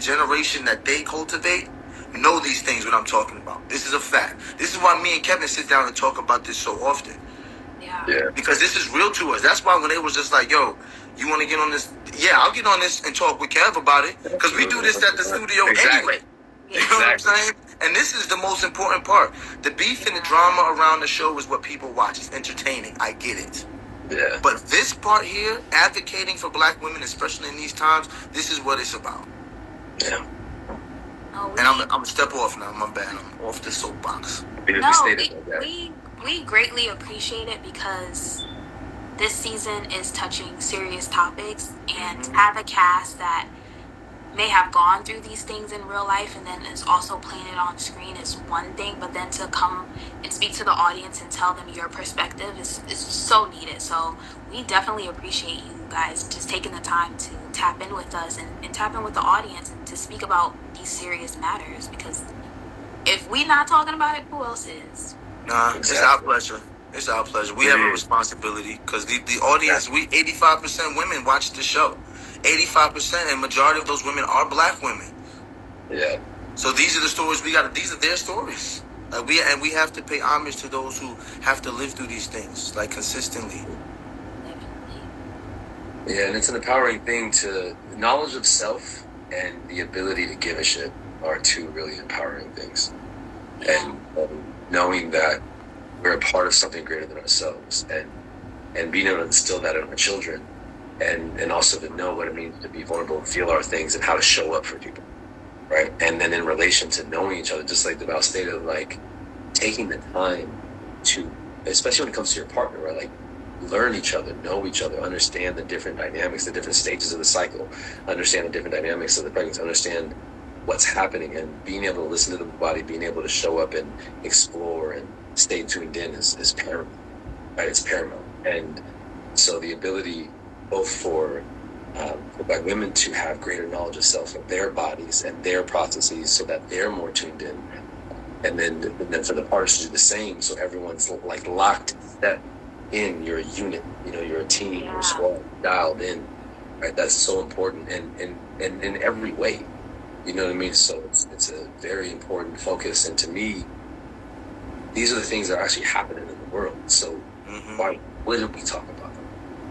generation that they cultivate know these things what I'm talking about. This is a fact. This is why me and Kevin sit down and talk about this so often. Yeah. Because this is real to us. That's why when they was just like, yo, you want to get on this? Yeah, I'll get on this and talk with Kev about it. Because we do this at the studio anyway. You know what I'm saying? And this is the most important part. The beef and the drama around the show is what people watch. It's entertaining. I get it. Yeah. But this part here, advocating for black women, especially in these times, this is what it's about. Yeah. And I'm gonna step off now. My bad. I'm off the soapbox. We greatly appreciate it because this season is touching serious topics, and to have a cast that may have gone through these things in real life and then is also playing it on screen is one thing, but then to come and speak to the audience and tell them your perspective is so needed. So we definitely appreciate you guys just taking the time to tap in with us and tap in with the audience and to speak about these serious matters, because if we're not talking about it, who else is? Nah, it's our pleasure. It's our pleasure. We have a responsibility because the audience, 85% women watch the show. 85%, and majority of those women are black women. Yeah. So these are the stories we got. These are their stories. Like we have to pay homage to those who have to live through these things like consistently. Yeah, and it's an empowering thing to knowledge of self and the ability to give a shit are two really empowering things. Yeah. And knowing that we're a part of something greater than ourselves, and being able to instill that in our children. And also to know what it means to be vulnerable and feel our things and how to show up for people, right? And then in relation to knowing each other, just like Devale stated, like taking the time to, especially when it comes to your partner, right? Like learn each other, know each other, understand the different dynamics, the different stages of the cycle, understand the different dynamics of the pregnancy, understand what's happening, and being able to listen to the body, being able to show up and explore and stay tuned in is paramount, right? It's paramount. And so the ability both for black women to have greater knowledge of self and their bodies and their processes so that they're more tuned in, and then for the partners to do the same, so everyone's like locked set in. You're a unit, you're a team, you're a squad, dialed in, right? That's so important, and in every way, you know what I mean? So it's a very important focus, and to me, these are the things that are actually happening in the world. So why wouldn't we talk about them?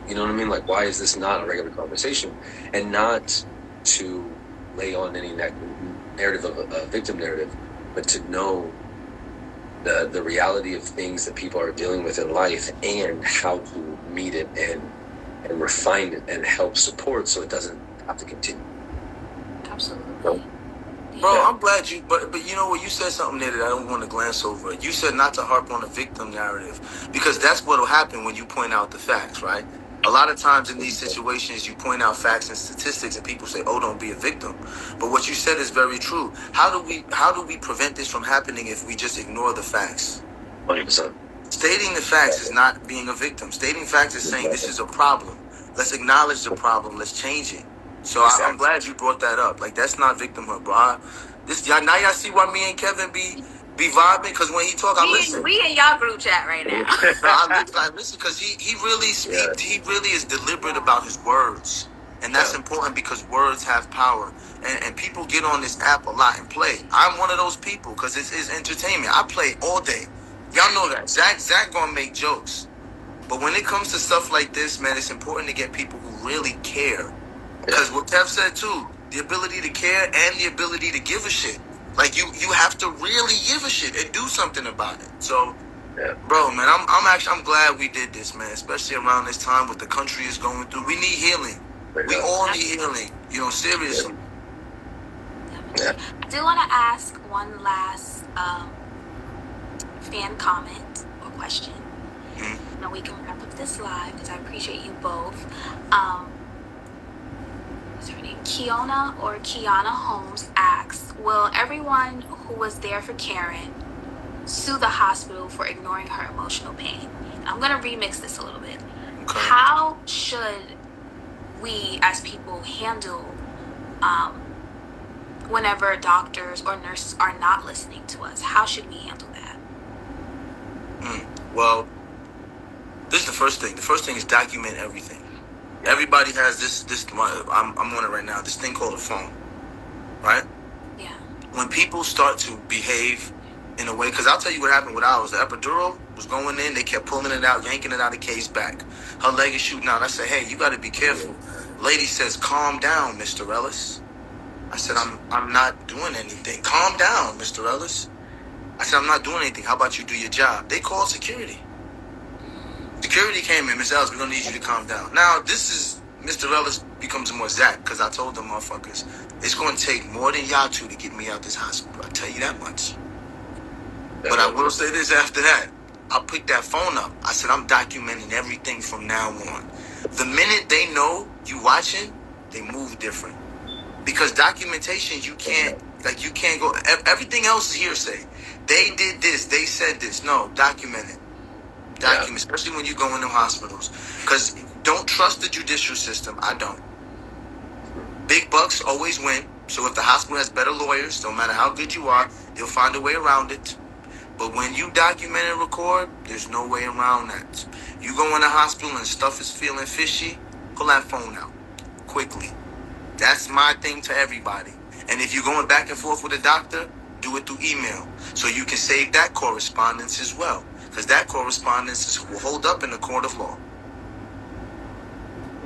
You know what I mean? Like, why is this not a regular conversation? And not to lay on any narrative of a victim narrative, but to know the reality of things that people are dealing with in life and how to meet it and refine it and help support so it doesn't have to continue. Absolutely. Bro, I'm glad you, but you know what, you said something there that I don't want to glance over. You said not to harp on the victim narrative, because that's what will happen when you point out the facts, right? A lot of times in these situations, you point out facts and statistics, and people say, "Oh, don't be a victim." But what you said is very true. How do we prevent this from happening if we just ignore the facts? 100%. Stating the facts is not being a victim. Stating facts is saying this is a problem. Let's acknowledge the problem. Let's change it. So I'm glad you brought that up. Like, that's not victimhood, bro. Now y'all see why me and Kevin be vibing, because when he talk, I listen. We in y'all group chat right now. I listen because he really speaks. He really is deliberate about his words, and that's important because words have power. And people get on this app a lot and play. I'm one of those people because it's entertainment. I play all day. Y'all know that. Zach gonna make jokes, but when it comes to stuff like this, man, it's important to get people who really care. Because what Kev said too, the ability to care and the ability to give a shit. Like you have to really give a shit and do something about it. So, bro, man, I'm glad we did this, man. Especially around this time what the country is going through. We need healing. We all need healing. Seriously. Yeah. I do want to ask one last fan comment or question. Now we can wrap up this live because I appreciate you both. What's her name? Kiana Holmes asks, will everyone who was there for Karen sue the hospital for ignoring her emotional pain? And I'm going to remix this a little bit. Okay. How should we as people handle whenever doctors or nurses are not listening to us? How should we handle that? Well, this is the first thing. The first thing is document everything. Everybody has this I'm on it right now, this thing called a phone. right? Yeah. When people start to behave in a way, because I'll tell you what happened with ours. The epidural was going in, they kept pulling it out, yanking it out of the case back. Her leg is shooting out. I said, hey, you got to be careful. Lady says, calm down, Mr. Ellis. I said, I'm not doing anything. Calm down, Mr. Ellis. I said, I'm not doing anything. How about you do your job? They called security. Security came in. Miss Ellis, we're going to need you to calm down. Now, this is, Mr. Ellis becomes more Zach, because I told them motherfuckers, it's going to take more than y'all two to get me out this hospital. I'll tell you that much. But I will say this after that. I picked that phone up. I said, I'm documenting everything from now on. The minute they know you watching, they move different. Because documentation, you can't go, everything else is hearsay. They did this, they said this. No, document it. Document, especially when you go into hospitals. Because don't trust the judicial system. I don't. Big bucks always win. So if the hospital has better lawyers, no matter how good you are, they'll find a way around it. But when you document and record, there's no way around that. You go in the hospital and stuff is feeling fishy, pull that phone out quickly. That's my thing to everybody. And if you're going back and forth with a doctor, do it through email. So you can save that correspondence as well. Because that correspondence will hold up in the court of law.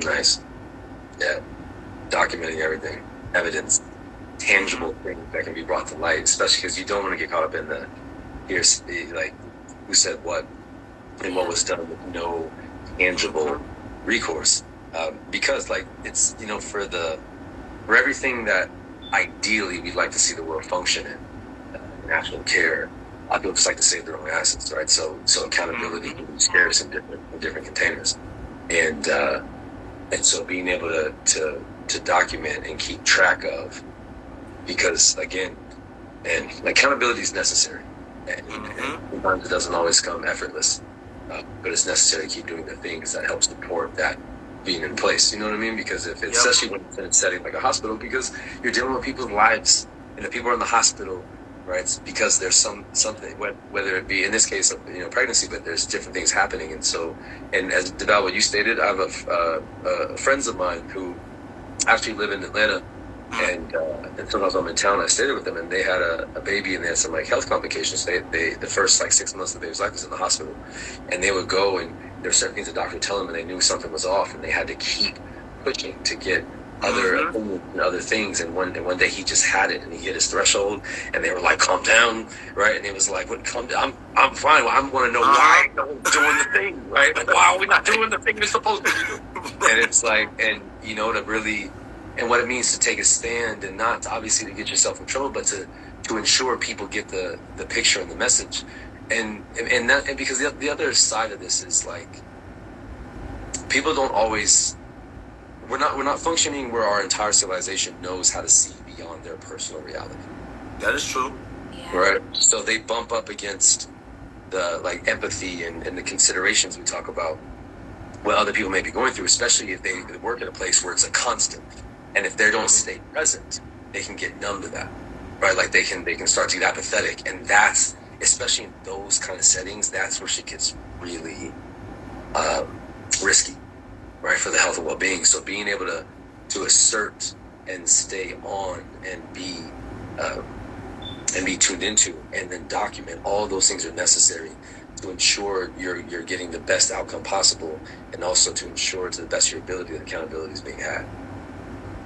Nice. Yeah. Documenting everything. Evidence. Tangible things that can be brought to light. Especially because you don't want to get caught up in the here's like who said what and what was done with no tangible recourse. Because like it's, you know, for everything that ideally we'd like to see the world function in actual care, a lot of people just like to save their own assets, right? So accountability can be scarce in different containers, and so being able to document and keep track of, because again, and accountability is necessary, and sometimes it doesn't always come effortless, but it's necessary to keep doing the things that help support that being in place. You know what I mean? Because if it's, especially when it's in a setting like a hospital, because you're dealing with people's lives, and if people are in the hospital, right, it's because there's something, whether it be in this case, you know, pregnancy, but there's different things happening. And so, and as Devale, what you stated, I have friends of mine who actually live in Atlanta, and sometimes I'm in town, I stayed with them, and they had a baby, and they had some like health complications. They the first like 6 months of the baby's life was in the hospital, and they would go, and there were certain things the doctor would tell them, and they knew something was off, and they had to keep pushing to get other opinions and other things. And one day he just had it, and he hit his threshold, and they were like, "Calm down," right? And he was like, "What? Calm down. I'm fine. Well, I want to know why I'm doing the thing, right? Like, why are we not doing the thing we're supposed to do?" And it's like, and you know, to really, and what it means to take a stand, and not obviously to get yourself in trouble, but to ensure people get the picture and the message. And because the other side of this is like, people don't always, we're not functioning where our entire civilization knows how to see beyond their personal reality. That is true. Yeah. Right? So they bump up against the like empathy and the considerations we talk about what other people may be going through, especially if they work in a place where it's a constant. And if they don't stay present, they can get numb to that. Right? Like they can start to get apathetic, and that's, especially in those kind of settings, that's where shit gets really risky, right, for the health and well-being. So being able to assert and stay on and be tuned into, and then document, all of those things are necessary to ensure you're getting the best outcome possible, and also to ensure to the best of your ability that accountability is being had.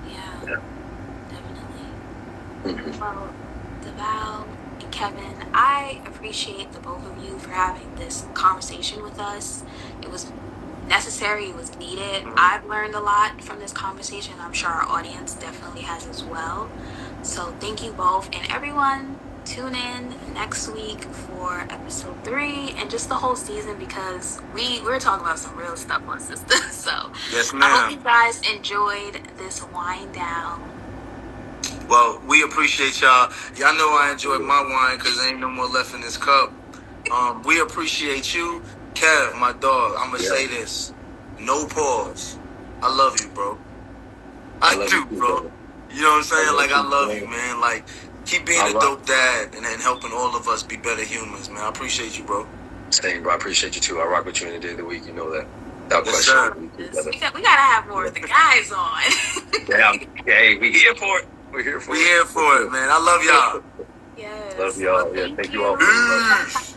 Yeah. Definitely. Mm-hmm. Well, Devale and Kevin, I appreciate the both of you for having this conversation with us. It was necessary, it was needed. I've learned a lot from this conversation. I'm sure our audience definitely has as well. So thank you both, and everyone, tune in next week for episode 3 and just the whole season, because we're talking about some real stuff on Sistas. So Yes, ma'am. I hope you guys enjoyed this wind down. Well, we appreciate y'all. Y'all know I enjoyed my wine because there ain't no more left in this cup. We appreciate you. Kev, my dog, I'm going to say this. No pause. I love you, bro. I do, bro. You know what I'm saying? Like, I love you, man. Like, keep being a dope dad and helping all of us be better humans, man. I appreciate you, bro. Same, bro. I appreciate you, too. I rock with you any day of the week. You know that. Without Yes, question. We got to have more of the guys on. Yeah, hey, we here for it. We're here for We here for it, man. I love y'all. Yes. Love y'all. Well, Yeah, thank you all. you. Very much. Peace.